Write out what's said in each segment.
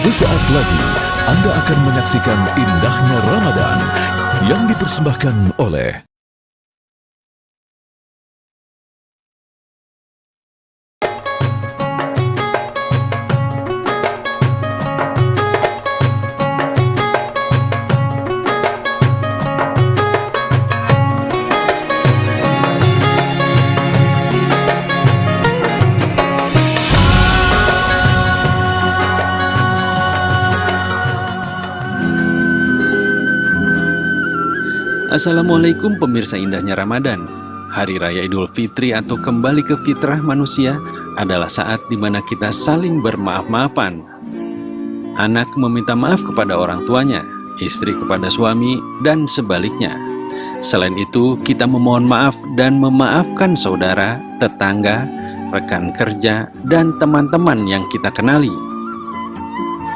Sesaat lagi Anda akan menyaksikan indahnya Ramadan yang dipersembahkan oleh Assalamualaikum pemirsa indahnya Ramadan. Hari Raya Idul Fitri atau kembali ke fitrah manusia adalah saat di mana kita saling bermaaf-maafan. Anak meminta maaf kepada orang tuanya, istri kepada suami, dan sebaliknya. Selain itu, kita memohon maaf dan memaafkan saudara, tetangga, rekan kerja, dan teman-teman yang kita kenali.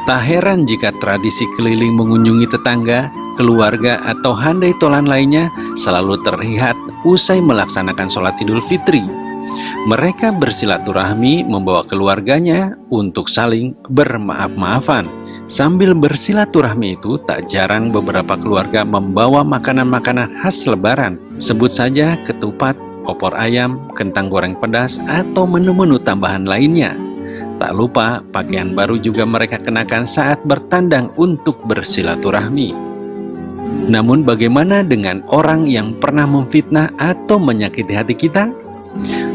Tak heran jika tradisi keliling mengunjungi tetangga, keluarga, atau handai tolan lainnya selalu terlihat usai melaksanakan sholat Idul Fitri. Mereka bersilaturahmi membawa keluarganya untuk saling bermaaf-maafan. Sambil bersilaturahmi itu, tak jarang beberapa keluarga membawa makanan-makanan khas Lebaran. Sebut saja ketupat, opor ayam, kentang goreng pedas, atau menu-menu tambahan lainnya. Tak lupa, pakaian baru juga mereka kenakan saat bertandang untuk bersilaturahmi. Namun bagaimana dengan orang yang pernah memfitnah atau menyakiti hati kita?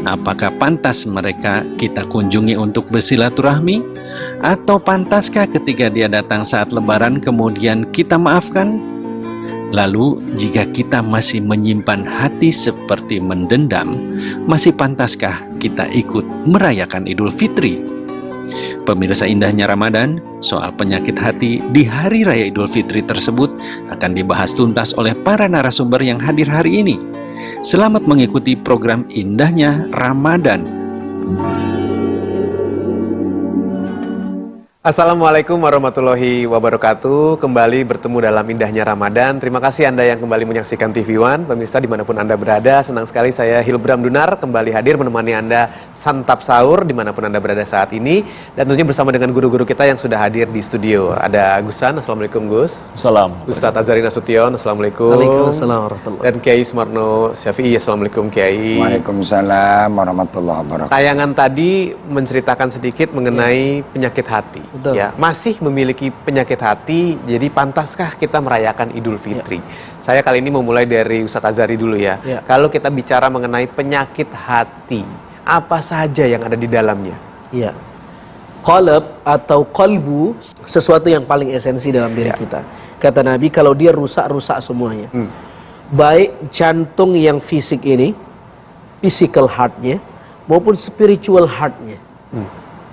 Apakah pantas mereka kita kunjungi untuk bersilaturahmi? Atau pantaskah ketika dia datang saat Lebaran kemudian kita maafkan? Lalu jika kita masih menyimpan hati seperti mendendam, masih pantaskah kita ikut merayakan Idul Fitri? Pemirsa indahnya Ramadan, soal penyakit hati di Hari Raya Idul Fitri tersebut akan dibahas tuntas oleh para narasumber yang hadir hari ini. Selamat mengikuti program Indahnya Ramadan. Assalamualaikum warahmatullahi wabarakatuh. Kembali bertemu dalam Indahnya Ramadan. Terima kasih Anda yang kembali menyaksikan TV One. Pemirsa dimanapun Anda berada, senang sekali saya Hilbram Dunar kembali hadir menemani Anda santap sahur dimanapun Anda berada saat ini. Dan tentunya bersama dengan guru-guru kita yang sudah hadir di studio. Ada Gusan, Assalamualaikum Gus. Salam. Ustadz Azhari Nasution, Assalamualaikum. Waalaikumsalam warahmatullahi Dan Kiai Sumarno Syafi'i, Assalamualaikum Kiai. Waalaikumsalam warahmatullahi wabarakatuh. Tayangan tadi menceritakan sedikit mengenai penyakit hati. Betul. Ya, masih memiliki penyakit hati, jadi pantaskah kita merayakan Idul Fitri? Saya kali ini memulai dari Ustadz Azhari dulu ya. Kalau kita bicara mengenai penyakit hati, apa saja yang ada di dalamnya? Iya. Qalb atau qalbu, sesuatu yang paling esensi dalam diri kita. Kata Nabi, kalau dia rusak-rusak semuanya. Baik jantung yang fisik ini, physical heart-nya, maupun spiritual heart-nya.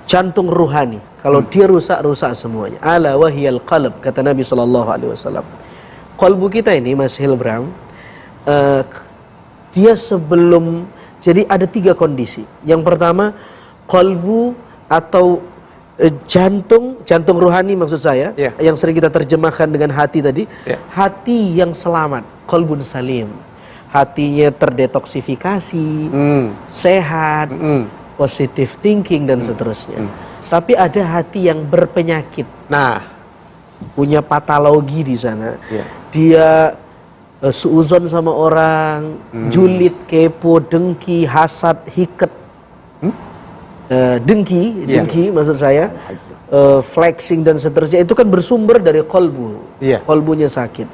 Jantung ruhani, kalau dia rusak-rusak semuanya. Ala wahiyal qalb, kata Nabi SAW. Qalbu kita ini, Mas Hilbram, dia sebelum, jadi ada 3 kondisi. Yang pertama, qalbu atau jantung rohani maksud saya, yang sering kita terjemahkan dengan hati tadi, hati yang selamat, qalbun salim. Hatinya terdetoksifikasi, sehat, positive thinking dan seterusnya. Tapi ada hati yang berpenyakit. Nah, punya patologi di sana. Dia suuzon sama orang, julid, kepo, dengki, hasad, hiket. Dengki maksud saya, flexing dan seterusnya, itu kan bersumber dari qalbu. Qalbunya sakit.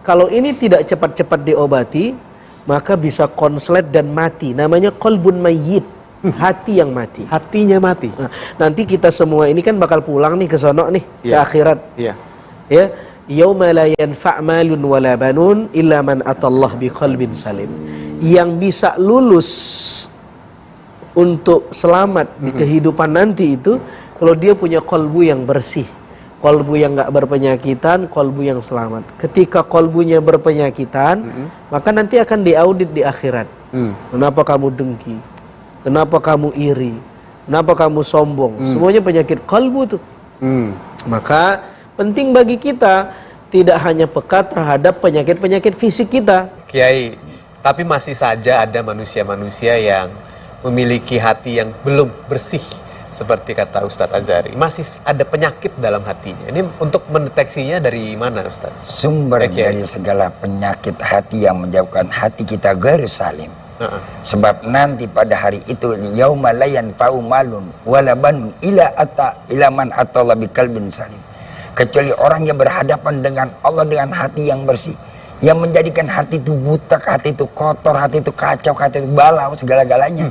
Kalau ini tidak cepat-cepat diobati, maka bisa konslet dan mati. Namanya qalbun mayyit, hati yang mati. Hatinya mati. Nah, nanti kita semua ini kan bakal pulang nih ke sono nih, ke akhirat. Ya, yauma la yanfa' malun wala banun illa man atallah biqalbin salim. Yang bisa lulus untuk selamat di kehidupan nanti itu kalau dia punya qalbu yang bersih. Kolbu yang nggak berpenyakitan, kolbu yang selamat. Ketika kolbunya berpenyakitan, maka nanti akan diaudit di akhirat. Kenapa kamu dengki? Kenapa kamu iri? Kenapa kamu sombong? Semuanya penyakit kolbu tuh. Maka penting bagi kita tidak hanya peka terhadap penyakit-penyakit fisik kita. Kiai, tapi masih saja ada manusia-manusia yang memiliki hati yang belum bersih seperti kata Ustadz Azhari, masih ada penyakit dalam hatinya. Ini untuk mendeteksinya dari mana, Ustadz? Sumber dari segala penyakit hati yang menjauhkan hati kita ghairu salim. Sebab nanti pada hari itu, yauma la yanfa'u malun wala banun ila man atallaha biqalbin salim. Kecuali orang yang berhadapan dengan Allah dengan hati yang bersih, yang menjadikan hati itu butak, hati itu kotor, hati itu kacau, hati itu balau, segala-galanya.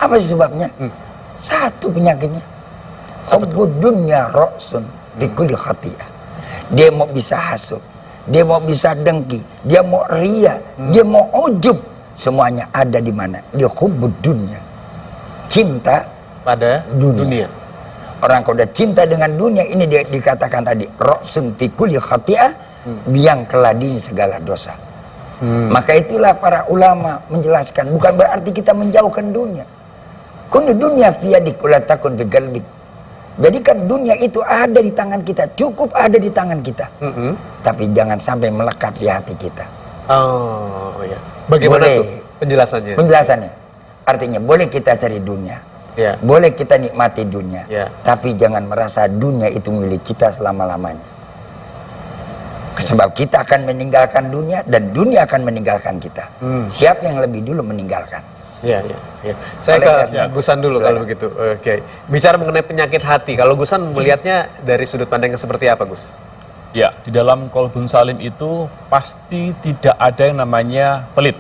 Apa sih sebabnya? Satu penyakitnya, hubbud dunya ra'sun fi kulli khati'ah. Dia mau bisa hasud, dia mau bisa dengki, dia mau ria, dia mau ujub, semuanya ada di mana? Dia hubbud dunya, cinta pada dunia. Orang kalau udah cinta dengan dunia, ini dia dikatakan tadi ra'sun fi kulli khati'ah, yang keladi segala dosa. Maka itulah para ulama menjelaskan, bukan berarti kita menjauhkan dunia. Kun dunia fiyadik la takun fi qalbik. Jadikan dunia itu ada di tangan kita, cukup ada di tangan kita. Tapi jangan sampai melekat di hati kita. Oh ya. Bagaimana tuh penjelasannya? Penjelasannya, artinya boleh kita cari dunia, boleh kita nikmati dunia, tapi jangan merasa dunia itu milik kita selama-lamanya. Sebab kita akan meninggalkan dunia dan dunia akan meninggalkan kita. Siapa yang lebih dulu meninggalkan? Ya. Saya ke Gusan dulu kalau begitu. Oke. Bicara mengenai penyakit hati, kalau Gusan melihatnya dari sudut pandang yang seperti apa, Gus? Ya, di dalam qalbun salim itu pasti tidak ada yang namanya pelit.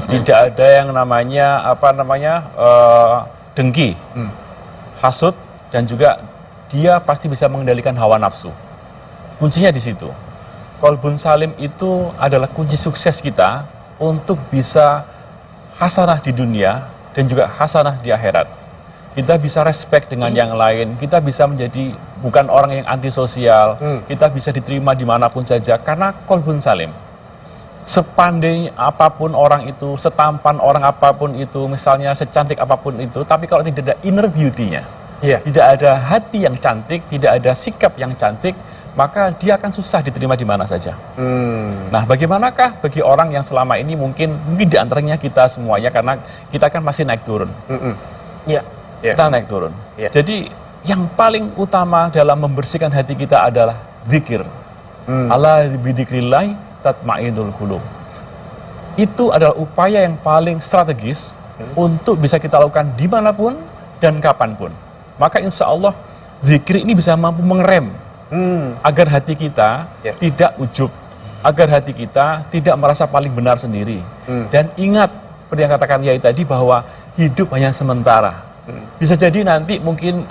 Tidak ada yang namanya dengki, hasud, dan juga dia pasti bisa mengendalikan hawa nafsu. Kuncinya di situ. Qalbun salim itu adalah kunci sukses kita untuk bisa hasanah di dunia dan juga hasanah di akhirat. Kita bisa respect dengan yang lain, kita bisa menjadi bukan orang yang antisosial, kita bisa diterima dimanapun saja karena qalbun salim. Sepandai apapun orang itu, setampan orang apapun itu, misalnya secantik apapun itu, tapi kalau tidak ada inner beauty-nya, tidak ada hati yang cantik, tidak ada sikap yang cantik, maka dia akan susah diterima di mana saja. Nah, bagaimanakah bagi orang yang selama ini mungkin di antaranya kita semuanya, karena kita kan masih naik turun. Kita naik turun. Jadi yang paling utama dalam membersihkan hati kita adalah zikir. Ala bidzikrillah tatma'innul qulub. Itu adalah upaya yang paling strategis untuk bisa kita lakukan dimanapun dan kapanpun. Maka insya Allah zikir ini bisa mampu mengerem agar hati kita tidak ujub, agar hati kita tidak merasa paling benar sendiri. Dan ingat, seperti yang katakan Yai tadi, bahwa hidup hanya sementara. Bisa jadi nanti mungkin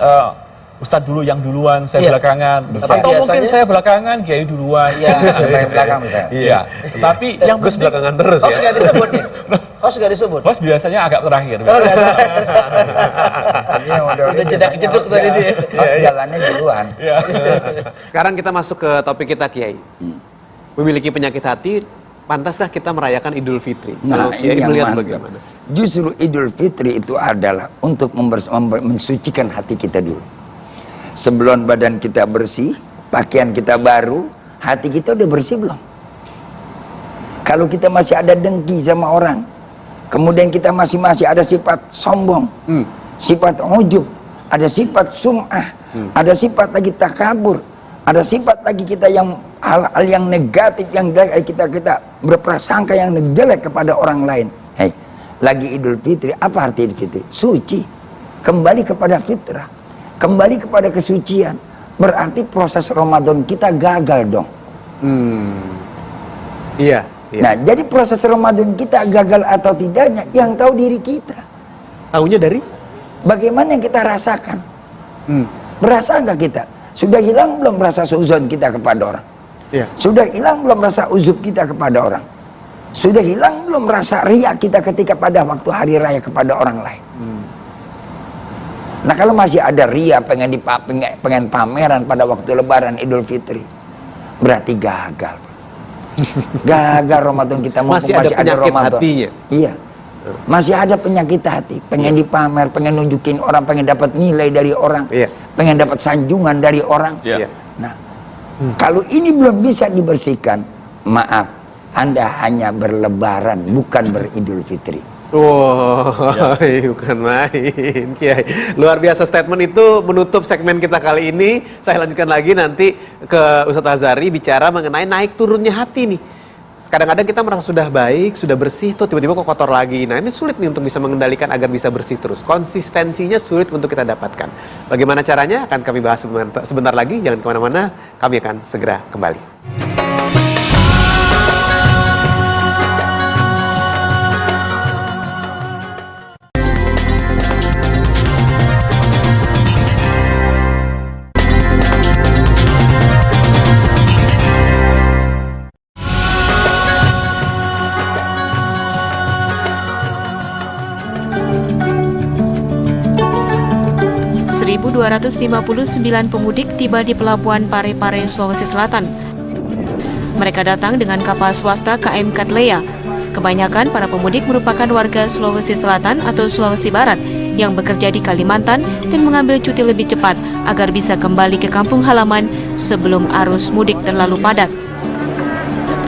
Ustadz dulu yang duluan, saya belakangan. Atau mungkin saya belakangan, Kiai duluan. Belakang misalnya. Tapi yang Gus belakangan terus ya. Host nggak disebut nih. Host nggak disebut. Host biasanya agak terakhir. Udah jedak-jeduk tadi dia. Host jalannya duluan. Sekarang kita masuk ke topik kita, Kiai. Memiliki penyakit hati, pantaskah kita merayakan Idul Fitri? Kalau Kiai melihat bagaimana? Justru Idul Fitri itu adalah untuk mensucikan hati kita dulu. Sebelum badan kita bersih, pakaian kita baru, hati kita udah bersih belum? Kalau kita masih ada dengki sama orang, kemudian kita masih ada sifat sombong, sifat ujub, ada sifat sum'ah, ada sifat lagi takabur, ada sifat lagi kita yang hal-hal yang negatif, yang kita berprasangka yang jelek kepada orang lain. Hei, lagi Idul Fitri, apa arti Idul Fitri? Suci, kembali kepada fitrah, kembali kepada kesucian. Berarti proses Ramadan kita gagal dong. Iya. Nah, jadi proses Ramadan kita gagal atau tidaknya yang tahu diri kita. Tahunya dari bagaimana yang kita rasakan. Merasa nggak kita? Sudah hilang belum rasa suuzon kita kepada orang? Sudah hilang belum rasa uzub kita kepada orang? Sudah hilang belum rasa riak kita ketika pada waktu hari raya kepada orang lain? Nah, kalau masih ada ria pengen pameran pada waktu Lebaran Idul Fitri, berarti gagal. Gagal Ramadan kita. Masih ada penyakit hatinya. Iya, masih ada penyakit hati, pengen dipamer, pengen nunjukin orang, pengen dapat nilai dari orang, pengen dapat sanjungan dari orang. Nah, kalau ini belum bisa dibersihkan, maaf, Anda hanya berlebaran, bukan beridul fitri. Wow, bukan main, Kiai. Luar biasa statement itu menutup segmen kita kali ini. Saya lanjutkan lagi nanti ke Ustadz Azhari bicara mengenai naik turunnya hati nih. Kadang-kadang kita merasa sudah baik, sudah bersih, tuh tiba-tiba kok kotor lagi. Nah ini sulit nih untuk bisa mengendalikan agar bisa bersih terus. Konsistensinya sulit untuk kita dapatkan. Bagaimana caranya? Akan kami bahas sebentar lagi. Jangan kemana-mana, kami akan segera kembali. 1.259 pemudik tiba di Pelabuhan Parepare, Sulawesi Selatan. Mereka datang dengan kapal swasta KM Katlea. Kebanyakan para pemudik merupakan warga Sulawesi Selatan atau Sulawesi Barat yang bekerja di Kalimantan dan mengambil cuti lebih cepat agar bisa kembali ke kampung halaman sebelum arus mudik terlalu padat.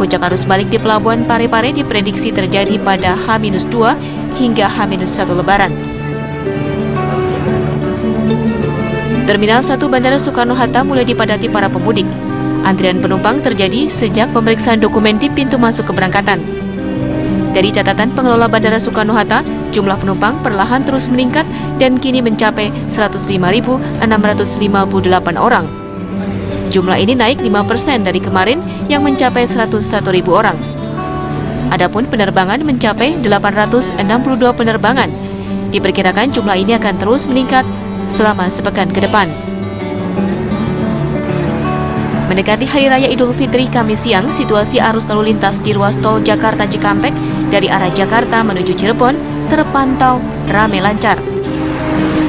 Puncak arus balik di Pelabuhan Parepare diprediksi terjadi pada H-2 hingga H-1 Lebaran. Terminal 1 Bandara Soekarno-Hatta mulai dipadati para pemudik. Antrian penumpang terjadi sejak pemeriksaan dokumen di pintu masuk keberangkatan. Dari catatan pengelola Bandara Soekarno-Hatta, jumlah penumpang perlahan terus meningkat dan kini mencapai 105.658 orang. Jumlah ini naik 5% dari kemarin yang mencapai 101.000 orang. Adapun penerbangan mencapai 862 penerbangan. Diperkirakan jumlah ini akan terus meningkat selama sepekan ke depan. Mendekati Hari Raya Idul Fitri Kamis siang, situasi arus lalu lintas di ruas tol Jakarta Cikampek dari arah Jakarta menuju Cirebon terpantau ramai lancar.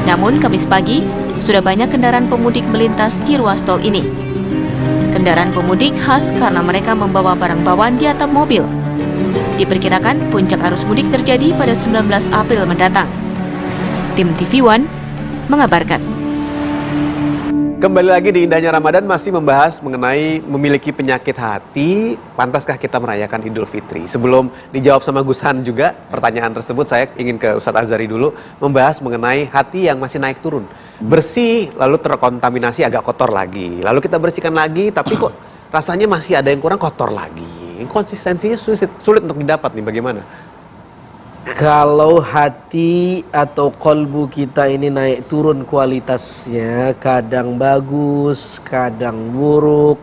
Namun Kamis pagi sudah banyak kendaraan pemudik melintas di ruas tol ini. Kendaraan pemudik khas karena mereka membawa barang bawaan di atap mobil. Diperkirakan puncak arus mudik terjadi pada 19 April mendatang. Tim TV One mengabarkan. Kembali lagi di Indahnya Ramadan, masih membahas mengenai memiliki penyakit hati, pantaskah kita merayakan Idul Fitri? Sebelum dijawab sama Gus Han juga pertanyaan tersebut, saya ingin ke Ustadz Azhari dulu membahas mengenai hati yang masih naik turun. Bersih, lalu terkontaminasi agak kotor lagi. Lalu kita bersihkan lagi, tapi kok rasanya masih ada yang kurang, kotor lagi. Konsistensinya sulit untuk didapat nih, bagaimana? Kalau hati atau kolbu kita ini naik turun kualitasnya, kadang bagus, kadang buruk,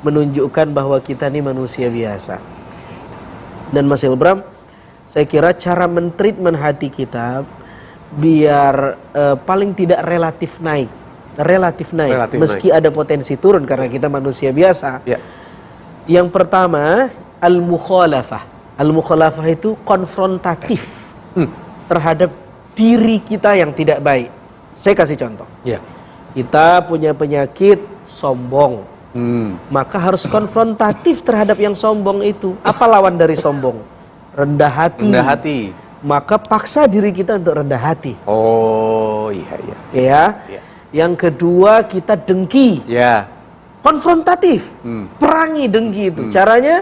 menunjukkan bahwa kita ini manusia biasa. Dan Mas Ilbram, saya kira cara mentreatment hati kita biar paling tidak relatif naik, meski ada potensi turun karena kita manusia biasa. Ya. Yang pertama, al-mukhalafah. Al-mukhalafah itu konfrontatif terhadap diri kita yang tidak baik. Saya kasih contoh. Ya. Kita punya penyakit sombong. Maka harus konfrontatif terhadap yang sombong itu. Apa lawan dari sombong? Rendah hati. Rendah hati. Maka paksa diri kita untuk rendah hati. Oh, iya. Ya. Yang kedua, kita dengki. Ya. Konfrontatif. Perangi dengki itu. Caranya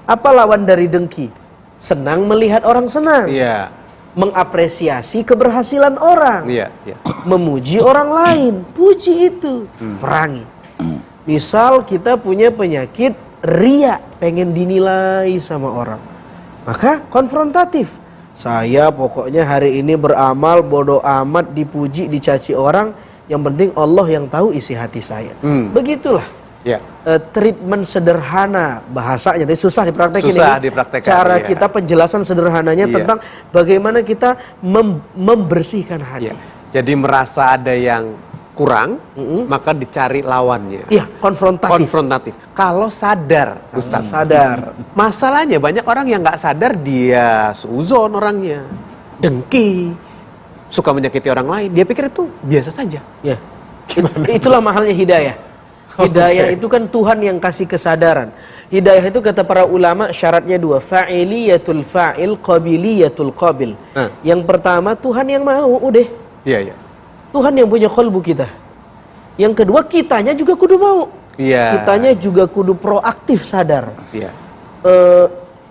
apa lawan dari dengki? Senang melihat orang senang. Iya. Mengapresiasi keberhasilan orang. Iya. Memuji orang lain. Puji itu. Perangi. Misal kita punya penyakit riya, pengen dinilai sama orang. Maka konfrontatif. Saya pokoknya hari ini beramal, bodoh amat, dipuji, dicaci orang. Yang penting Allah yang tahu isi hati saya. Begitulah. Ya. Treatment sederhana bahasanya, tapi susah dipraktekin. Susah dipraktekkan. Cara kita penjelasan sederhananya tentang bagaimana kita membersihkan hati. Ya. Jadi merasa ada yang kurang, maka dicari lawannya. Iya, konfrontatif. Kalau sadar, Ustaz. Sadar. Masalahnya banyak orang yang nggak sadar dia suuzon orangnya, dengki, suka menyakiti orang lain. Dia pikir itu biasa saja. Ya. Itulah mahalnya hidayah. Hidayah itu kan Tuhan yang kasih kesadaran. Hidayah itu kata para ulama syaratnya dua. Fa'iliyatul fa'il, qabiliyatul qabil. Yang pertama Tuhan yang mau, udah. Iya. Tuhan yang punya qalbu kita. Yang kedua kitanya juga kudu mau. Iya. Kitanya juga kudu proaktif sadar. Iya.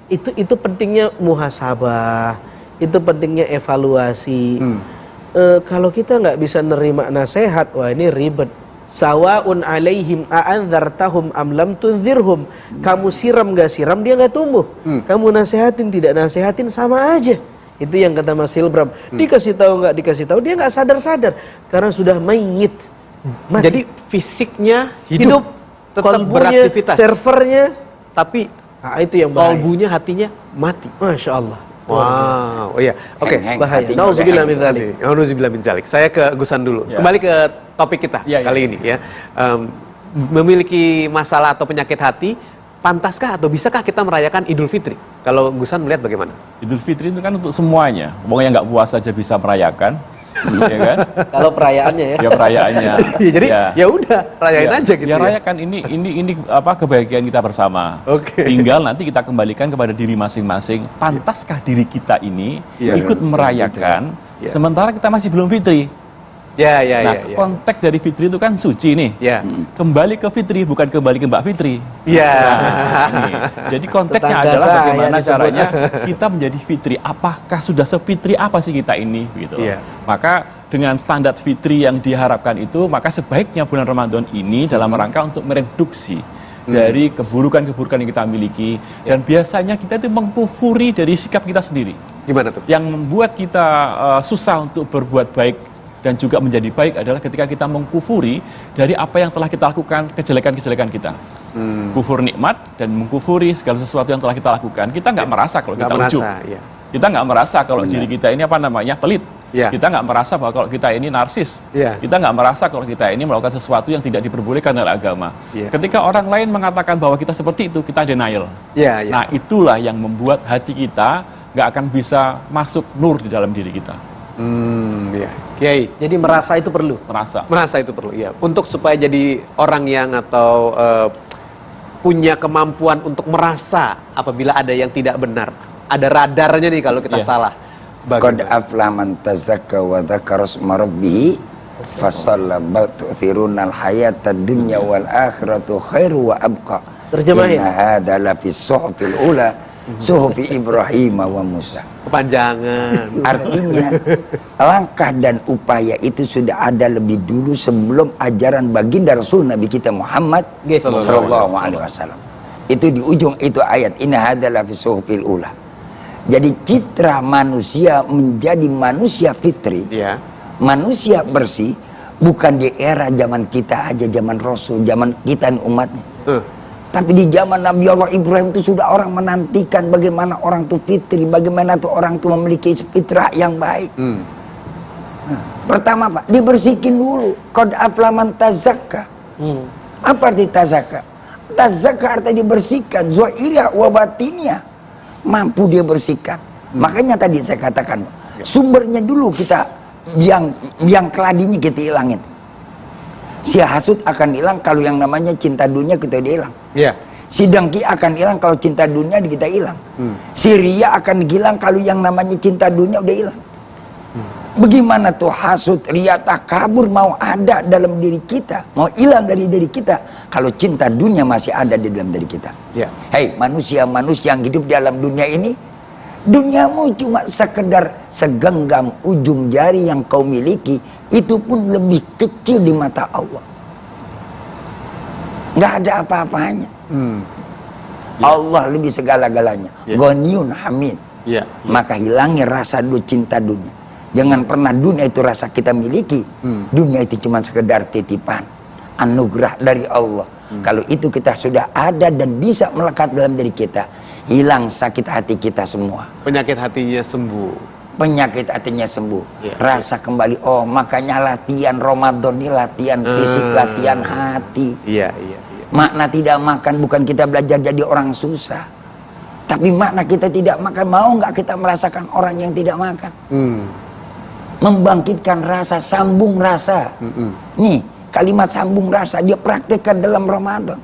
Itu pentingnya muhasabah. itu pentingnya evaluasi. Kalau kita nggak bisa nerima nasihat, wah ini ribet. Sawaun alaihim a'anzartahum am lam tunzirhum. Kamu siram nggak siram dia nggak tumbuh. Kamu nasehatin tidak nasehatin sama aja. Itu yang kata Mas Hilbram. Dikasih tahu nggak dikasih tahu dia nggak sadar-sadar karena sudah mayit. Mati. Jadi fisiknya hidup tetap kolbunya, beraktivitas, servernya, tapi itu yang bahaya. kolbunya, hatinya mati. Masya Allah. Wow, oh iya, oke. Bahaya. Nauzubillah min dzalik. Nauzubillah min dzalik. Saya ke Gusan dulu. Ya. Kembali ke topik kita kali ini ya. Memiliki masalah atau penyakit hati, pantaskah atau bisakah kita merayakan Idul Fitri? Kalau Gusan melihat bagaimana? Idul Fitri itu kan untuk semuanya. Pokoknya nggak puasa aja bisa merayakan, ya kan? Kalau perayaannya ya. Ya perayaannya. Jadi ya udah rayain aja gitu ya. ya. Rayakan ini apa kebahagiaan kita bersama. Oke. Tinggal nanti kita kembalikan kepada diri masing-masing. Pantaskah diri kita ini ikut merayakan sementara kita masih belum fitri? Nah, konteks dari fitri itu kan suci nih. Kembali ke fitri, bukan kembali ke Mbak Fitri. Nah, ini. Jadi konteksnya Tetangga adalah bagaimana disebut. caranya kita menjadi fitri. Apakah sudah sefitri apa sih kita ini? Gitu. Maka dengan standar fitri yang diharapkan itu, maka sebaiknya bulan Ramadan ini dalam rangka untuk mereduksi dari keburukan-keburukan yang kita miliki. Dan biasanya kita itu mengkufuri dari sikap kita sendiri. Gimana tuh? Yang membuat kita susah untuk berbuat baik dan juga menjadi baik adalah ketika kita mengkufuri dari apa yang telah kita lakukan, kejelekan-kejelekan kita. Kufur nikmat dan mengkufuri segala sesuatu yang telah kita lakukan. Kita nggak merasa kalau kita ujub. Kita nggak merasa kalau diri kita ini pelit. Kita nggak merasa bahwa kalau kita ini narsis. Kita nggak merasa kalau kita ini melakukan sesuatu yang tidak diperbolehkan oleh agama. Ketika orang lain mengatakan bahwa kita seperti itu, kita denial. Nah, itulah yang membuat hati kita nggak akan bisa masuk nur di dalam diri kita. Kiai. Jadi merasa itu perlu. Merasa itu perlu, ya. Untuk supaya jadi orang yang atau punya kemampuan untuk merasa apabila ada yang tidak benar. Ada radarnya nih kalau kita salah. Qad aflaha man tazakka wa dzakara isma rabbih fasalla bal tu'thirunal hayatad dunya wal akhiratu khairu wa abqa. Terjemahin. Inna hadza la fis suhufil ula suhufi Ibrahim wa Musa. Kepanjangan. Artinya langkah dan upaya itu sudah ada lebih dulu sebelum ajaran baginda Rasul Nabi kita Muhammad sallallahu alaihi wasallam. Itu di ujung itu ayat inna hadzal fi suhufil ula. Jadi citra manusia menjadi manusia fitri, manusia bersih bukan di era zaman kita aja, zaman Rasul, zaman kita umatnya. Tapi di zaman Nabi Allah Ibrahim itu sudah orang menantikan bagaimana orang itu fitri, bagaimana tuh orang itu memiliki fitrah yang baik. Nah, pertama Pak, dibersihkan dulu. Qad aflaha man tazakka. Apa arti tazakka? Tazakka artinya dibersihkan, zahirah wa batinnya. Mampu dia bersihkan. Makanya tadi saya katakan, sumbernya dulu kita yang keladinya kita hilangin. Si hasud akan hilang kalau yang namanya cinta dunia kita hilang. Si dengki akan hilang kalau cinta dunia kita hilang. Si ria akan hilang kalau yang namanya cinta dunia udah hilang. Bagaimana tuh hasud, ria, takabur mau ada dalam diri kita, mau hilang dari diri kita kalau cinta dunia masih ada di dalam diri kita. Hei manusia-manusia yang hidup di dalam dunia ini, duniamu cuma sekedar segenggam ujung jari yang kau miliki, itu pun lebih kecil di mata Allah. Nggak ada apa-apanya. Allah lebih segala-galanya. Ghaniyun hamid. Maka hilangi rasa cinta dunia. Jangan pernah dunia itu rasa kita miliki. Dunia itu cuma sekedar titipan, anugerah dari Allah. Kalau itu kita sudah ada dan bisa melekat dalam diri kita, hilang sakit hati kita semua. Penyakit hatinya sembuh. Penyakit hatinya sembuh. Rasa kembali. Oh, makanya latihan Ramadan ini latihan fisik, latihan hati. Makna tidak makan bukan kita belajar jadi orang susah, tapi makna kita tidak makan, mau nggak kita merasakan orang yang tidak makan. Membangkitkan rasa, sambung rasa. Nih kalimat sambung rasa dia praktekkan dalam Ramadan.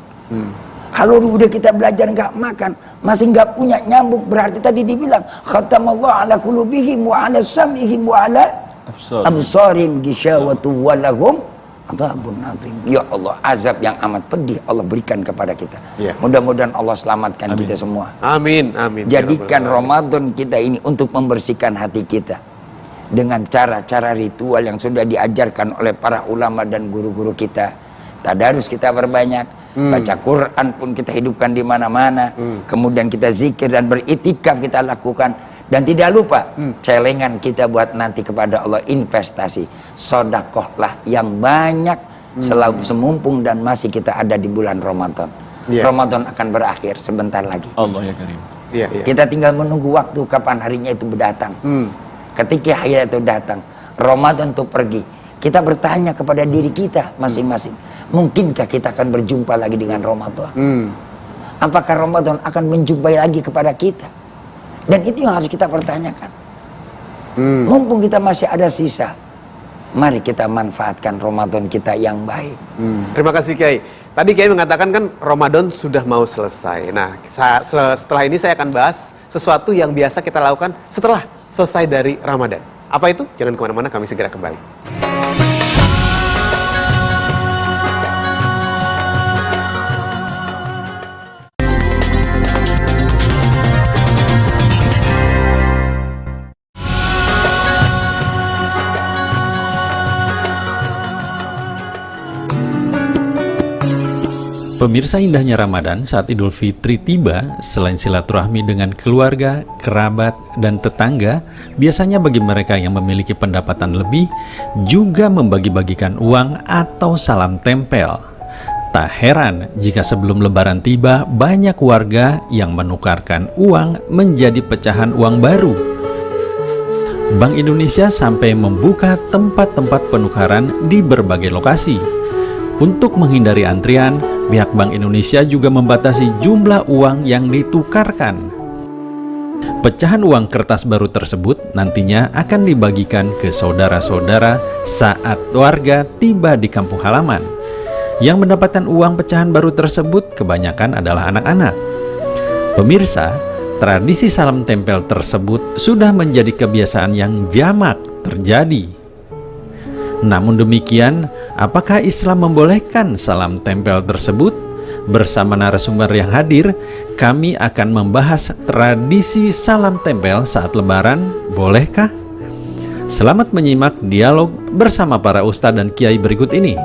Kalau udah kita belajar nggak makan, masih nggak punya nyambung, berarti tadi dibilang khatamallahu ala qulubihim wa ala sam'ihim wa ala absarihim ghishawatu wa lahum Adzabun adzim. Ya Allah, azab yang amat pedih Allah berikan kepada kita. Ya. Mudah-mudahan Allah selamatkan kita semua. Amin, amin. Jadikan Ramadan kita ini untuk membersihkan hati kita dengan cara-cara ritual yang sudah diajarkan oleh para ulama dan guru-guru kita. Tadarus kita berbanyak, baca Quran pun kita hidupkan di mana-mana. Kemudian kita zikir dan beritikaf kita lakukan. Dan tidak lupa celengan kita buat nanti kepada Allah, investasi, sodakohlah yang banyak selalu semumpung dan masih kita ada di bulan Ramadan. Ramadan akan berakhir sebentar lagi. Allah ya Karim. Kita tinggal menunggu waktu kapan harinya itu berdatang. Ketika hari itu datang, Ramadan itu pergi, kita bertanya kepada diri kita masing-masing, mungkinkah kita akan berjumpa lagi dengan Ramadan? Apakah Ramadan akan menjumpai lagi kepada kita? Dan itu yang harus kita pertanyakan. Mumpung kita masih ada sisa, mari kita manfaatkan Ramadan kita yang baik. Terima kasih Kiai. Tadi Kiai mengatakan kan Ramadan sudah mau selesai. Nah, setelah ini saya akan bahas sesuatu yang biasa kita lakukan setelah selesai dari Ramadan. Apa itu? Jangan kemana-mana, kami segera kembali. Pemirsa, indahnya Ramadan saat Idul Fitri tiba, selain silaturahmi dengan keluarga, kerabat, dan tetangga, biasanya bagi mereka yang memiliki pendapatan lebih, juga membagi-bagikan uang atau salam tempel. Tak heran jika sebelum Lebaran tiba, banyak warga yang menukarkan uang menjadi pecahan uang baru. Bank Indonesia sampai membuka tempat-tempat penukaran di berbagai lokasi. Untuk menghindari antrian, pihak Bank Indonesia juga membatasi jumlah uang yang ditukarkan. Pecahan uang kertas baru tersebut nantinya akan dibagikan ke saudara-saudara saat warga tiba di kampung halaman. Yang mendapatkan uang pecahan baru tersebut kebanyakan adalah anak-anak. Pemirsa, tradisi salam tempel tersebut sudah menjadi kebiasaan yang jamak terjadi. Namun demikian, apakah Islam membolehkan salam tempel tersebut? Bersama narasumber yang hadir, kami akan membahas tradisi salam tempel saat Lebaran, bolehkah? Selamat menyimak dialog bersama para ustadz dan kiai berikut ini.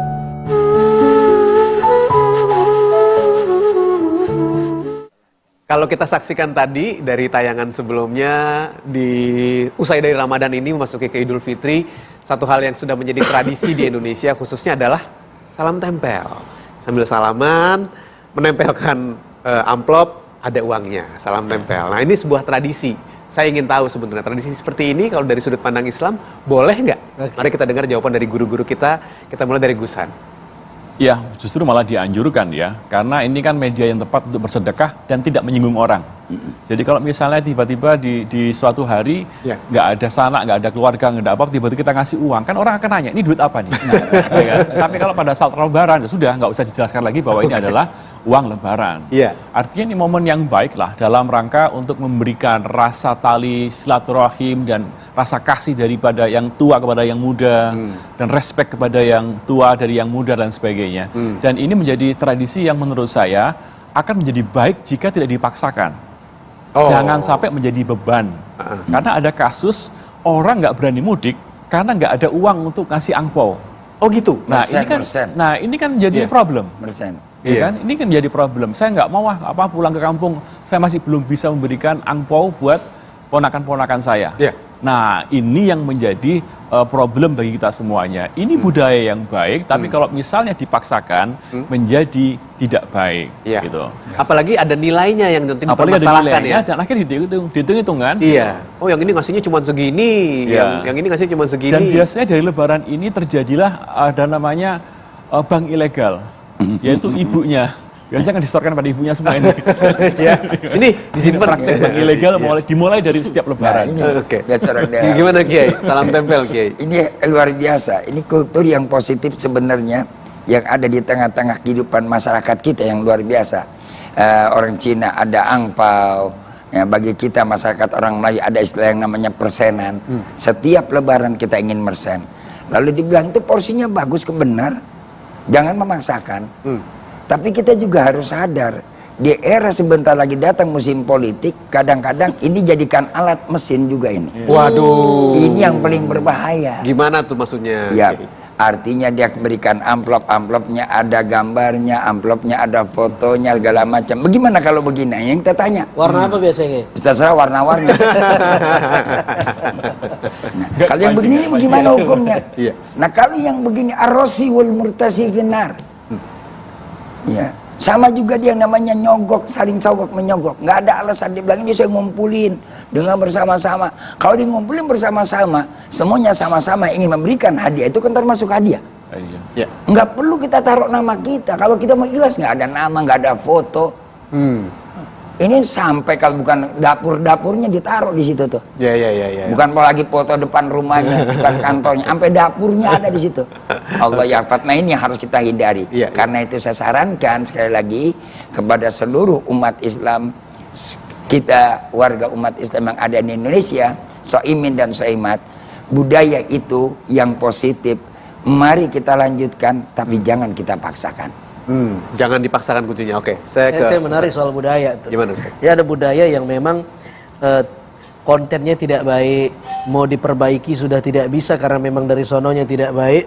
Kalau kita saksikan tadi dari tayangan sebelumnya, usai dari Ramadan ini memasuki ke Idul Fitri, satu hal yang sudah menjadi tradisi di Indonesia khususnya adalah salam tempel. Sambil salaman, menempelkan amplop, ada uangnya, salam tempel. Nah, ini sebuah tradisi. Saya ingin tahu sebenarnya tradisi seperti ini kalau dari sudut pandang Islam boleh nggak? Mari kita dengar jawaban dari guru-guru kita. Kita mulai dari Gusan. Ya, justru malah dianjurkan ya, karena ini kan media yang tepat untuk bersedekah dan tidak menyinggung orang. Jadi kalau misalnya tiba-tiba di suatu hari nggak ada sanak, nggak ada keluarga, nggak ada apa, tiba-tiba kita ngasih uang, kan orang akan nanya, ini duit apa nih? Ya kan? Tapi kalau pada saat Lebaran, ya sudah nggak usah dijelaskan lagi bahwa ini adalah uang Lebaran. Artinya ini momen yang baik lah dalam rangka untuk memberikan rasa tali silaturahim dan rasa kasih daripada yang tua kepada yang muda, dan respect kepada yang tua dari yang muda dan sebagainya. Dan ini menjadi tradisi yang menurut saya akan menjadi baik jika tidak dipaksakan. Jangan sampai menjadi beban. Karena ada kasus orang nggak berani mudik karena nggak ada uang untuk ngasih angpau. Oh gitu. Nah ini kan jadi problem. Ya kan? Ini kan jadi problem. Saya nggak mau pulang ke kampung, saya masih belum bisa memberikan angpau buat ponakan-ponakan saya. Nah, ini yang menjadi problem bagi kita semuanya. Ini budaya yang baik, tapi kalau misalnya dipaksakan menjadi tidak baik. Gitu. Apalagi ada nilainya yang nanti dipermasalahkan ya. Dan akhirnya dihitung-hitung kan. Oh, yang ini ngasihnya cuma segini, yang ini ngasih cuma segini. Dan biasanya dari Lebaran ini terjadilah ada namanya bank ilegal, yaitu ibunya. Biasanya kan distorkan pada ibunya semua ini. Ini disimpan. Praktek bank ilegal dimulai dari setiap Lebaran. Gimana Kiai? Salam tempel Kiai. Ini luar biasa. Ini kultur yang positif sebenarnya yang ada di tengah-tengah kehidupan masyarakat kita yang luar biasa. Orang Cina ada angpau. Ya, bagi kita masyarakat orang Melayu ada istilah yang namanya persenan. Setiap Lebaran kita ingin mersen. Lalu dibilang itu porsinya bagus, benar. Jangan memaksakan. Tapi kita juga harus sadar, di era sebentar lagi datang musim politik, kadang-kadang ini jadikan alat mesin juga ini. Waduh. Ini yang paling berbahaya. Gimana tuh maksudnya? Ya, artinya dia berikan amplopnya ada gambarnya, amplopnya ada fotonya, segala macam. Bagaimana kalau begini? Yang kita tanya. Warna apa biasanya? Terserah warna-warni. Nah, kalau yang begini bagaimana hukumnya? Nah, kalau yang begini arrosi wal murtasi finar. Ya, sama juga dia namanya nyogok, saling sogok menyogok. Nggak ada alasan dia bilang ini saya ngumpulin dengan bersama-sama. Kalau dia ngumpulin bersama-sama, semuanya sama-sama ingin memberikan hadiah, itu kan termasuk hadiah. Ya. Nggak perlu kita taruh nama kita. Kalau kita mau ikhlas nggak ada nama, nggak ada foto. Ini sampai kalau bukan dapur-dapurnya ditaruh di situ tuh. Ya. Bukan mau lagi foto depan rumahnya, bukan kantornya, sampai dapurnya ada di situ. Allah yafat. Nah, ini yang harus kita hindari. Karena itu saya sarankan sekali lagi kepada seluruh umat Islam, kita warga umat Islam yang ada di Indonesia, soimin dan soimat, budaya itu yang positif. Mari kita lanjutkan, tapi jangan kita paksakan. Jangan dipaksakan kuncinya. Oke, saya menarik soal budaya tuh. Gimana Ustaz? Ya, ada budaya yang memang kontennya tidak baik, mau diperbaiki sudah tidak bisa karena memang dari sononya tidak baik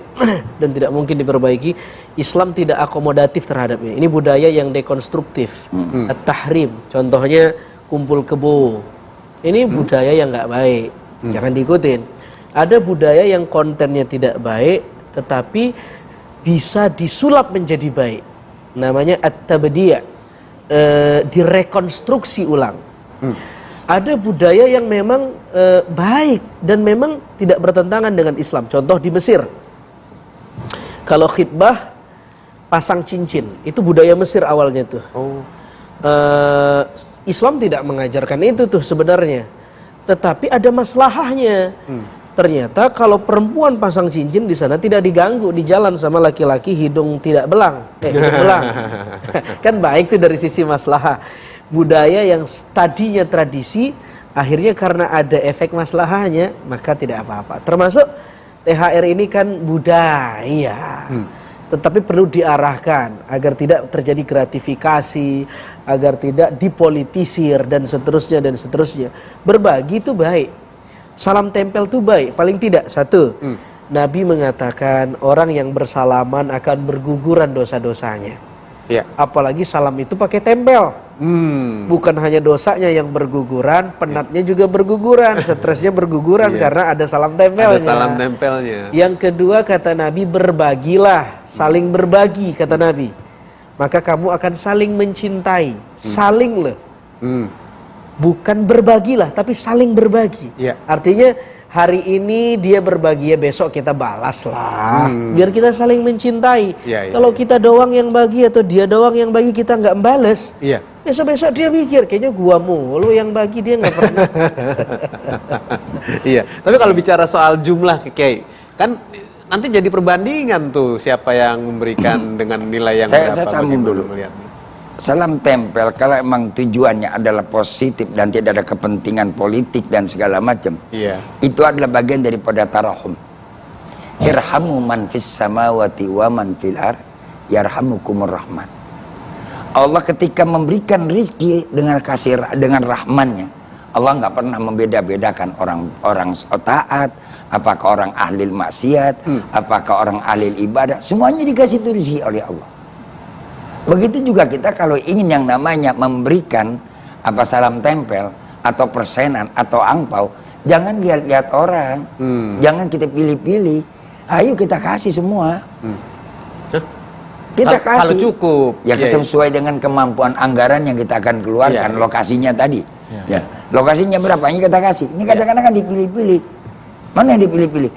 dan tidak mungkin diperbaiki. Islam tidak akomodatif terhadap ini. Ini budaya yang dekonstruktif, at-tahrim. Contohnya kumpul kebo. Ini budaya yang nggak baik, jangan diikutin. Ada budaya yang kontennya tidak baik, tetapi bisa disulap menjadi baik. Namanya at-tabdi', direkonstruksi ulang. Ada budaya yang memang baik dan memang tidak bertentangan dengan Islam. Contoh di Mesir, kalau khitbah pasang cincin, itu budaya Mesir awalnya tuh. Islam tidak mengajarkan itu tuh sebenarnya, tetapi ada maslahahnya. Ternyata kalau perempuan pasang cincin di sana tidak diganggu di jalan sama laki-laki hidung tidak belang, hidung belang. Kan baik tuh dari sisi maslahah. Budaya yang tadinya tradisi, akhirnya karena ada efek maslahahnya, maka tidak apa-apa. Termasuk THR ini kan budaya, tetapi perlu diarahkan agar tidak terjadi gratifikasi, agar tidak dipolitisir dan seterusnya dan seterusnya. Berbagi itu baik. Salam tempel itu baik, paling tidak satu. Nabi mengatakan orang yang bersalaman akan berguguran dosa-dosanya. Apalagi salam itu pakai tempel. Bukan hanya dosanya yang berguguran, penatnya juga berguguran, stresnya berguguran karena ada salam tempelnya. Ada salam tempelnya. Yang kedua kata Nabi, berbagilah, saling berbagi kata Nabi. Maka kamu akan saling mencintai, saling loh. Bukan berbagilah, tapi saling berbagi. Artinya hari ini dia berbagi, ya besok kita balas lah. Biar kita saling mencintai. Kalau kita doang yang bagi atau dia doang yang bagi, kita nggak membales. Besok-besok dia mikir, kayaknya gua mulu yang bagi, dia nggak pernah. Tapi kalau bicara soal jumlah, Kiai, kan nanti jadi perbandingan tuh siapa yang memberikan dengan nilai yang berapa. Saya sambung dulu. Salam tempel kalau emang tujuannya adalah positif dan tidak ada kepentingan politik dan segala macam, itu adalah bagian daripada tarahum. Irhamu man fis samawati wa man fil ar yarhamukumur rahman. Allah ketika memberikan rizki dengan kasih, dengan rahmannya, Allah nggak pernah membeda-bedakan orang taat, apakah orang ahli maksiat, apakah orang ahli ibadah, semuanya dikasih rizki oleh Allah. Begitu juga kita kalau ingin yang namanya memberikan apa salam tempel atau persenan atau angpau, jangan lihat-lihat orang, jangan kita pilih-pilih. Ayo kita kasih semua. Kita kasih. Kalau cukup, ya sesuai dengan kemampuan anggaran yang kita akan keluarkan, lokasinya tadi. Lokasinya berapa ini kita kasih. Ini kadang-kadang kan dipilih-pilih. Mana yang dipilih-pilih?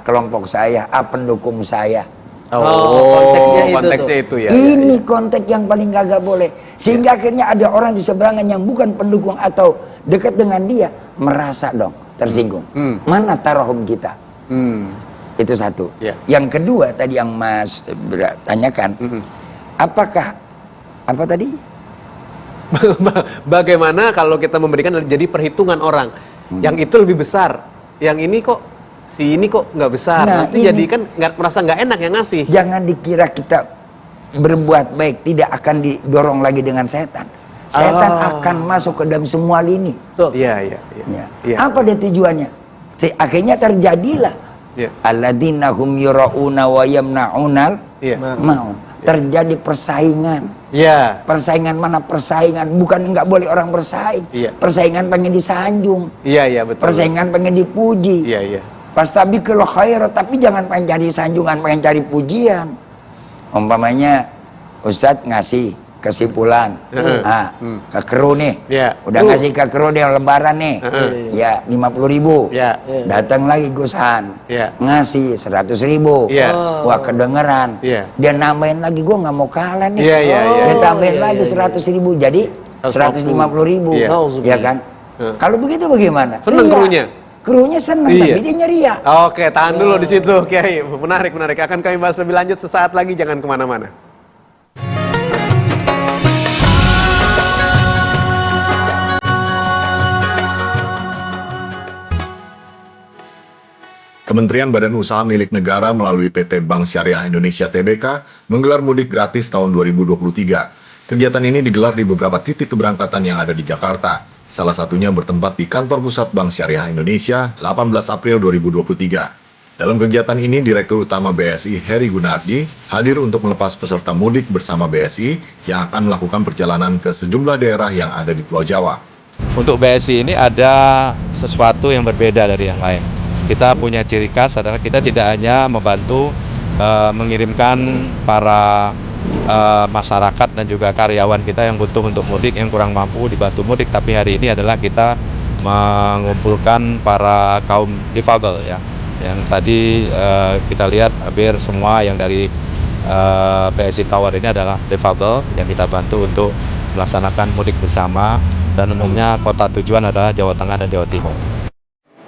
Kelompok saya, pendukung saya. Konteksnya itu ya. Ini konteks yang paling kagak boleh. Sehingga akhirnya ada orang di seberangan yang bukan pendukung atau dekat dengan dia, merasa dong tersinggung. Mana tarahum kita? Itu satu. Yang kedua tadi yang Mas tanyakan, apakah apa tadi? Bagaimana kalau kita memberikan jadi perhitungan orang, yang itu lebih besar, yang ini kok si ini kok nggak besar. Nah, Nanti jadi kan merasa nggak enak yang ngasih. Jangan dikira kita berbuat baik tidak akan didorong lagi dengan setan. Setan akan masuk ke dalam semua lini. Iya. Apa dia tujuannya? Akhirnya terjadilah alladzina hum yura'una wa yamna'unal maun. Terjadi persaingan. Iya. Persaingan mana? Persaingan bukan nggak boleh orang bersaing. Persaingan pengen disanjung. Iya betul. Persaingan pengen dipuji. Iya. Fastabiqul khairat, tapi jangan pengen cari sanjungan, pengen cari pujian. Umpamanya Ustadz ngasih kesimpulan, ke kru nih, udah ngasih ke kru dia lebaran nih, ya 50.000, datang lagi Gusan, ngasih 100.000, wah kedengeran, dia nambahin lagi, gue nggak mau kalah nih, dia tambahin lagi 100.000, jadi 150.000, ya kan? Kalau begitu bagaimana? Seneng krunya? Krunya seneng, tapi dia nyeria. Oke, tahan dulu di situ, Kiai. Menarik. Akan kami bahas lebih lanjut sesaat lagi, jangan kemana-mana. Kementerian Badan Usaha Milik Negara melalui PT Bank Syariah Indonesia Tbk menggelar mudik gratis tahun 2023. Kegiatan ini digelar di beberapa titik keberangkatan yang ada di Jakarta. Salah satunya bertempat di Kantor Pusat Bank Syariah Indonesia 18 April 2023. Dalam kegiatan ini, Direktur Utama BSI Heri Gunardi hadir untuk melepas peserta mudik bersama BSI yang akan melakukan perjalanan ke sejumlah daerah yang ada di Pulau Jawa. Untuk BSI ini ada sesuatu yang berbeda dari yang lain. Kita punya ciri khas adalah kita tidak hanya membantu mengirimkan para masyarakat dan juga karyawan kita yang butuh untuk mudik, yang kurang mampu dibantu mudik, tapi hari ini adalah kita mengumpulkan para kaum difabel ya, yang tadi kita lihat hampir semua yang dari BSI Tower ini adalah difabel yang kita bantu untuk melaksanakan mudik bersama, dan umumnya kota tujuan adalah Jawa Tengah dan Jawa Timur.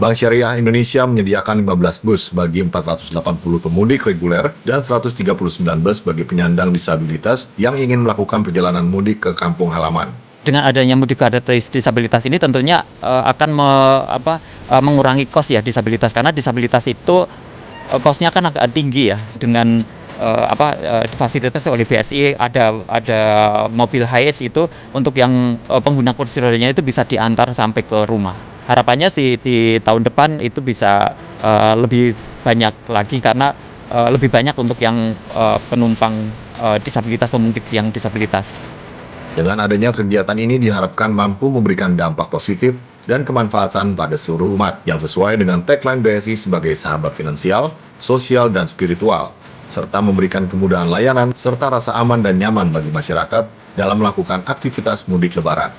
Bank Syariah Indonesia menyediakan 15 bus bagi 480 pemudik reguler dan 139 bus bagi penyandang disabilitas yang ingin melakukan perjalanan mudik ke kampung halaman. Dengan adanya mudik ada disabilitas ini tentunya akan mengurangi kos ya disabilitas, karena disabilitas itu kosnya kan agak tinggi ya. Dengan fasilitas oleh BSI ada mobil HIS itu untuk yang pengguna kursi rodanya itu bisa diantar sampai ke rumah. Harapannya sih di tahun depan itu bisa lebih banyak lagi, karena lebih banyak untuk yang penumpang disabilitas, pemudik yang disabilitas. Dengan adanya kegiatan ini diharapkan mampu memberikan dampak positif dan kemanfaatan pada seluruh umat yang sesuai dengan tagline BSI sebagai sahabat finansial, sosial, dan spiritual, serta memberikan kemudahan layanan serta rasa aman dan nyaman bagi masyarakat dalam melakukan aktivitas mudik lebaran.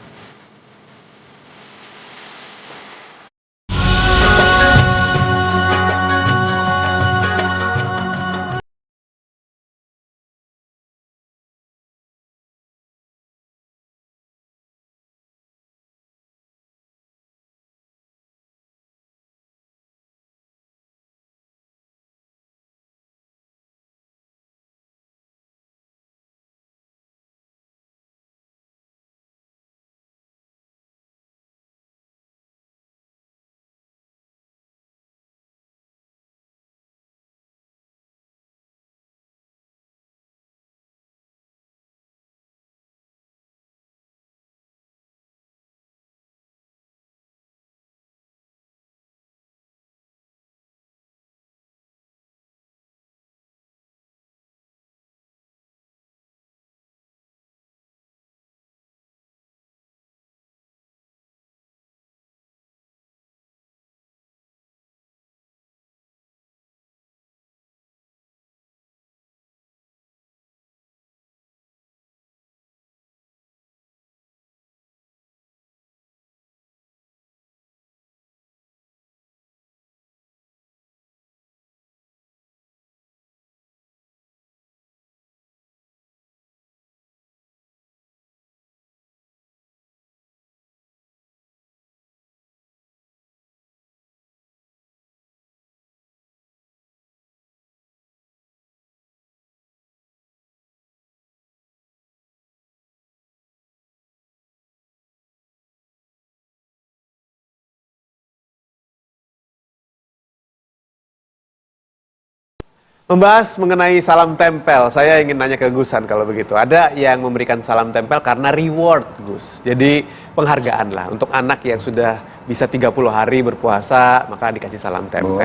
Membahas mengenai salam tempel, saya ingin nanya ke Gusan kalau begitu. Ada yang memberikan salam tempel karena reward, Gus. Jadi penghargaan lah untuk anak yang sudah bisa 30 hari berpuasa, maka dikasih salam tempel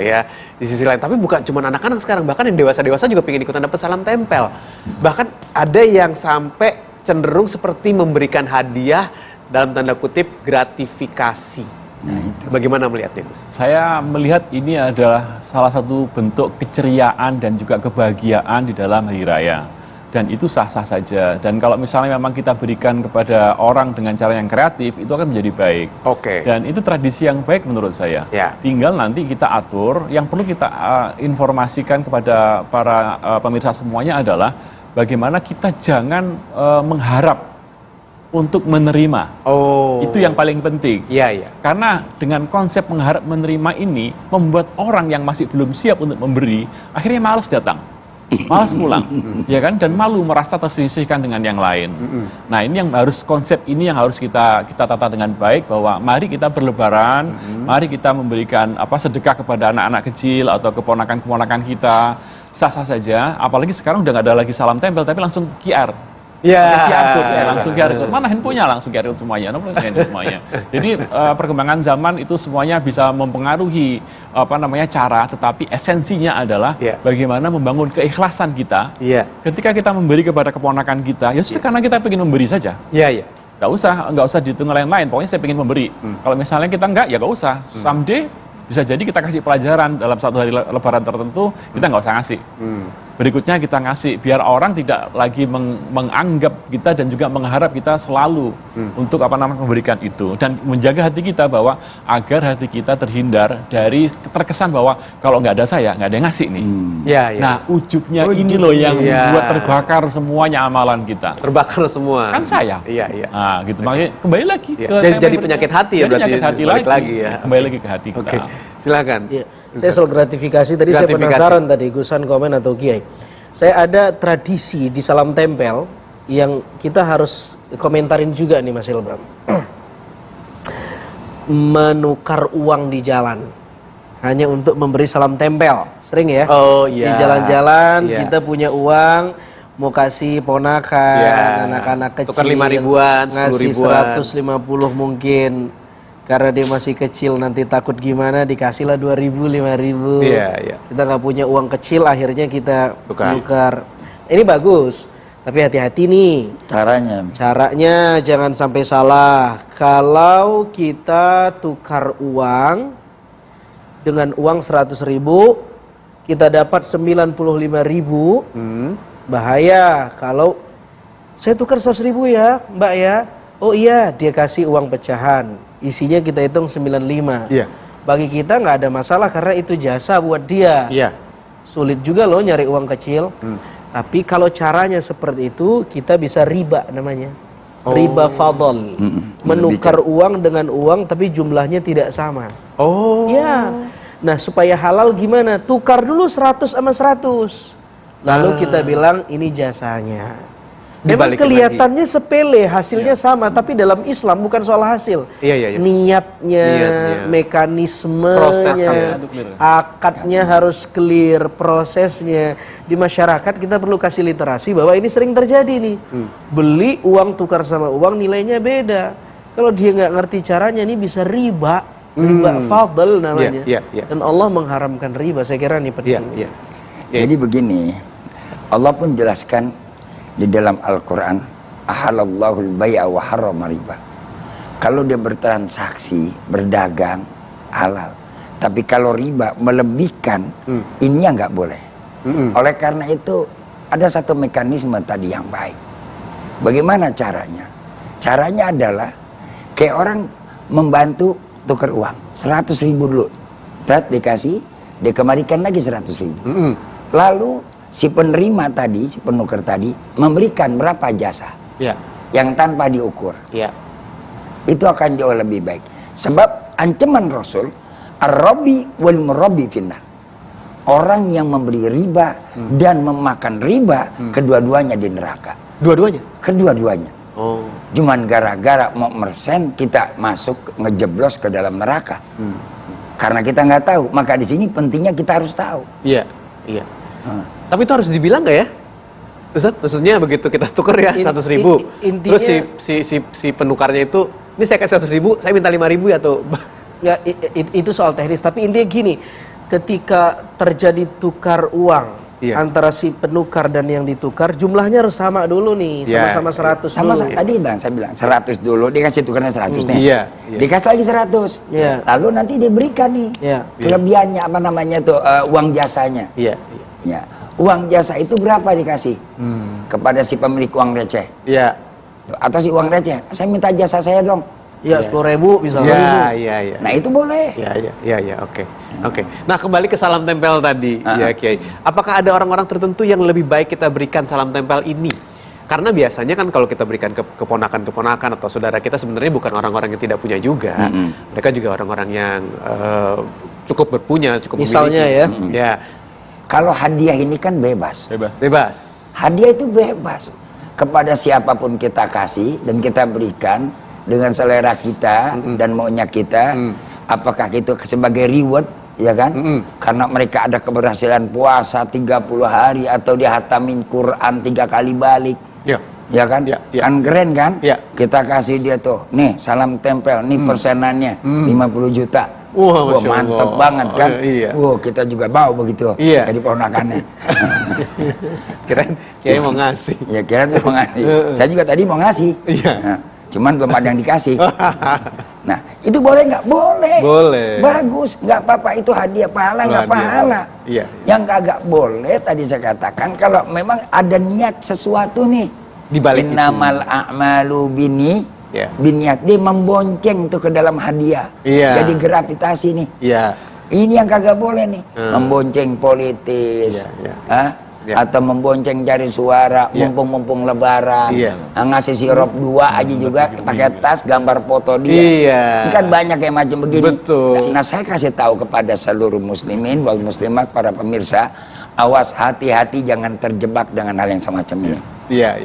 ya. Di sisi lain, tapi bukan cuma anak-anak sekarang, bahkan yang dewasa-dewasa juga pengen ikutan dapat salam tempel. Bahkan ada yang sampai cenderung seperti memberikan hadiah dalam tanda kutip gratifikasi. Nah, itu. Bagaimana melihatnya, Gus? Saya melihat ini adalah salah satu bentuk keceriaan dan juga kebahagiaan di dalam hari raya. Dan itu sah-sah saja. Dan kalau misalnya memang kita berikan kepada orang dengan cara yang kreatif, itu akan menjadi baik. Oke. Dan itu tradisi yang baik menurut saya. Ya. Tinggal nanti kita atur, yang perlu kita informasikan kepada para pemirsa semuanya adalah bagaimana kita jangan mengharap untuk menerima. Oh. Itu yang paling penting. Iya, iya. Karena dengan konsep mengharap menerima ini membuat orang yang masih belum siap untuk memberi akhirnya malas datang, malas pulang, ya kan? Dan malu merasa tersisihkan dengan yang lain. Nah, ini yang harus konsep ini yang harus kita tata dengan baik, bahwa mari kita berlebaran, mari kita memberikan sedekah kepada anak-anak kecil atau keponakan-keponakan kita, sah-sah saja. Apalagi sekarang udah nggak ada lagi salam tempel, tapi langsung QR. Langsung QR code. Mana handphonenya langsung QR code semuanya. Semuanya. Jadi perkembangan zaman itu semuanya bisa mempengaruhi cara, tetapi esensinya adalah bagaimana membangun keikhlasan kita. Ketika kita memberi kepada keponakan kita, ya sudah karena kita ingin memberi saja. Nggak usah dihitung lain-lain. Pokoknya saya ingin memberi. Kalau misalnya kita nggak, ya nggak usah. Someday bisa jadi kita kasih pelajaran dalam satu hari lebaran tertentu, kita nggak usah ngasih. Berikutnya kita ngasih, biar orang tidak lagi menganggap kita dan juga mengharap kita selalu untuk memberikan itu. Dan menjaga hati kita bahwa agar hati kita terhindar dari terkesan bahwa kalau nggak ada saya, nggak ada yang ngasih nih. Nah, ujubnya ini loh yang membuat terbakar semuanya amalan kita. Terbakar semua. Kan saya. Nah, gitu. Makanya kembali lagi ke jadi penyakit hati ya, berarti penyakit hati lagi ya. Kembali lagi ke hati kita. Silakan. Saya soal gratifikasi tadi saya penasaran tadi Gusan komen atau Kiai. Saya ada tradisi di salam tempel yang kita harus komentarin juga nih Mas Hilbram. Menukar uang di jalan hanya untuk memberi salam tempel. Sering ya? Di jalan-jalan kita punya uang, mau kasih ponakan, anak-anak kecil, tukar 5 ribuan, 10 ngasih ribuan, 150 mungkin. Karena dia masih kecil nanti takut gimana, dikasihlah 2.000, 5.000. Kita nggak punya uang kecil, akhirnya kita tukar. Ini bagus, tapi hati-hati nih. Caranya jangan sampai salah. Kalau kita tukar uang dengan uang 100.000, kita dapat 95.000, bahaya. Kalau saya tukar 100.000 ya, Mbak ya. Oh iya, dia kasih uang pecahan. Isinya kita hitung 95. Bagi kita nggak ada masalah karena itu jasa buat dia. Sulit juga loh nyari uang kecil. Tapi kalau caranya seperti itu, kita bisa riba namanya. Riba fadl. Menukar uang dengan uang tapi jumlahnya tidak sama. Nah, supaya halal gimana? Tukar dulu 100 sama 100. Lalu kita bilang ini jasanya. Memang kelihatannya sepele, hasilnya sama, tapi dalam Islam bukan soal hasil. Niatnya, mekanismenya, akadnya harus clear, prosesnya. Di masyarakat kita perlu kasih literasi bahwa ini sering terjadi nih. Beli uang tukar sama uang nilainya beda. Kalau dia nggak ngerti caranya, ini bisa riba. Riba fadl namanya. Dan Allah mengharamkan riba, saya kira ini penting. Jadi begini, Allah pun jelaskan di dalam Al-Quran, ahalallahul bai'a wa harrama riba. Kalau dia bertransaksi, berdagang, halal. Tapi kalau riba melebihkan, ini yang nggak boleh. Oleh karena itu, ada satu mekanisme tadi yang baik. Bagaimana caranya? Caranya adalah kayak orang membantu tukar uang 100.000 dulu, dikasih, dikembalikan lagi 100.000. Lalu si penerima tadi, si penukar tadi memberikan berapa jasa yang tanpa diukur, itu akan jauh lebih baik. Sebab ancaman Rasul, ar-rabi wal murabi finnar, orang yang memberi riba dan memakan riba, kedua-duanya di neraka. Kedua-duanya. Cuman gara-gara mau mersen kita masuk ngejeblos ke dalam neraka. Karena kita nggak tahu, maka di sini pentingnya kita harus tahu. Tapi itu harus dibilang nggak ya, Ustaz? Maksudnya begitu kita tukar ya 100.000, terus si penukarnya itu, ini saya kasih 100.000, saya minta 5.000 ya tuh? Ya, itu soal teknis. Tapi intinya gini, ketika terjadi tukar uang antara si penukar dan yang ditukar, jumlahnya harus sama dulu nih, sama-sama 100 sama dulu. tadi bang, saya bilang 100 dulu, dikasih tukarnya 100 nih, dikasih lagi 100, lalu nanti diberikan nih kelebihannya, apa namanya tuh, uang jasanya. Ya, uang jasa itu berapa dikasih kepada si pemilik uang receh? Atau si uang receh, saya minta jasa saya dong. Ya, 10.000 misalnya. Iya. Nah itu boleh. Iya, oke. Nah, kembali ke salam tempel tadi, ya Kiai. Apakah ada orang-orang tertentu yang lebih baik kita berikan salam tempel ini? Karena biasanya kan kalau kita berikan ke keponakan-keponakan atau saudara kita, sebenarnya bukan orang-orang yang tidak punya juga. Mereka juga orang-orang yang cukup berpunya, cukup misalnya memiliki. Ya. Kalau hadiah ini kan bebas. Hadiah itu bebas. Kepada siapapun kita kasih dan kita berikan dengan selera kita dan maunya kita, apakah itu sebagai reward, ya kan? Karena mereka ada keberhasilan puasa 30 hari atau dia hatamin Quran 3 kali balik, ya kan? Kan keren kan? Kita kasih dia tuh, nih salam tempel, nih persenannya 50 juta. Wah, mantep banget kan? Wah, kita juga mau begitu. Jadi ponakannya. Kirain Kiai mau ngasih. Ya kirain mau ngasih. Saya juga tadi mau ngasih. Nah, cuman belum ada yang dikasih. Nah, itu boleh nggak? Boleh. Bagus, nggak apa-apa, itu hadiah, pahala nggak pahala. Yang kagak boleh tadi saya katakan, kalau memang ada niat sesuatu nih. Di balik innamal a'malu biniat, dia membonceng tuh ke dalam hadiah. Jadi gravitasi nih. Ini yang kagak boleh nih. Membonceng politis. Atau membonceng cari suara, mumpung lebaran, ngasih sirup 2 aja juga pakai tas gambar foto dia. Ini kan banyak yang macam begini. Nah, saya kasih tahu kepada seluruh muslimin wal muslimat, para pemirsa, awas, hati-hati jangan terjebak dengan hal yang semacam ini. Iya.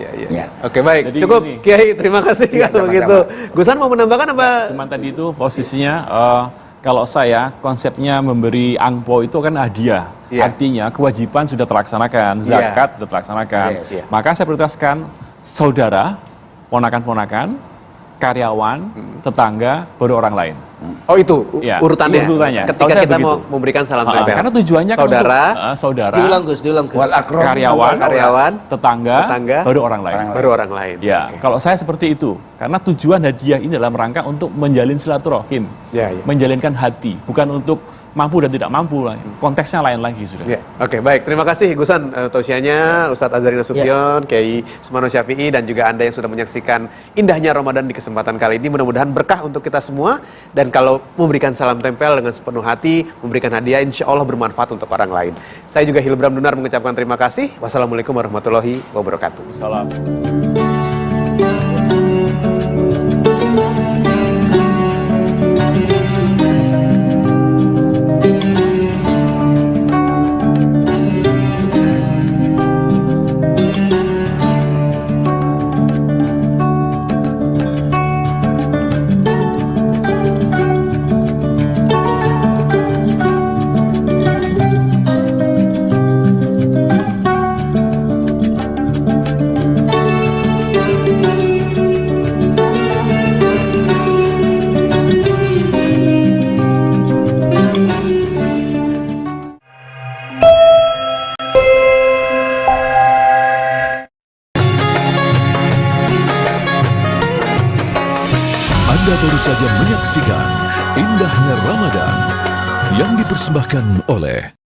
Oke, baik. Jadi cukup ini, Kiai, terima kasih kalau begitu. Gusan mau menambahkan apa? Cuman tadi itu posisinya kalau saya konsepnya memberi angpo itu kan hadiah. Artinya kewajiban sudah terlaksanakan, zakat sudah terlaksanakan. Maka saya prioritaskan saudara, ponakan-ponakan, karyawan, tetangga, baru orang lain. Oh itu urutannya. Ketika kita mau memberikan salam tempel. Karena tujuannya saudara, diulang Gus. karyawan, tetangga, baru orang lain. Ya, kalau saya seperti itu. Karena tujuan hadiah ini dalam rangka untuk menjalin silaturahim, menjalinkan hati, bukan untuk mampu dan tidak mampu. Konteksnya lain lagi sudah. Oke, baik. Terima kasih Gusan tausiahnya, Ustadz Azhari Nasution, Kiai Usmano Syafi'i, dan juga Anda yang sudah menyaksikan indahnya Ramadan di kesempatan kali ini. Mudah-mudahan berkah untuk kita semua. Dan kalau memberikan salam tempel dengan sepenuh hati, memberikan hadiah, insya Allah bermanfaat untuk orang lain. Saya juga Hilbram Dunar mengucapkan terima kasih. Wassalamualaikum warahmatullahi wabarakatuh. Salam. Anda baru saja menyaksikan indahnya Ramadan yang dipersembahkan oleh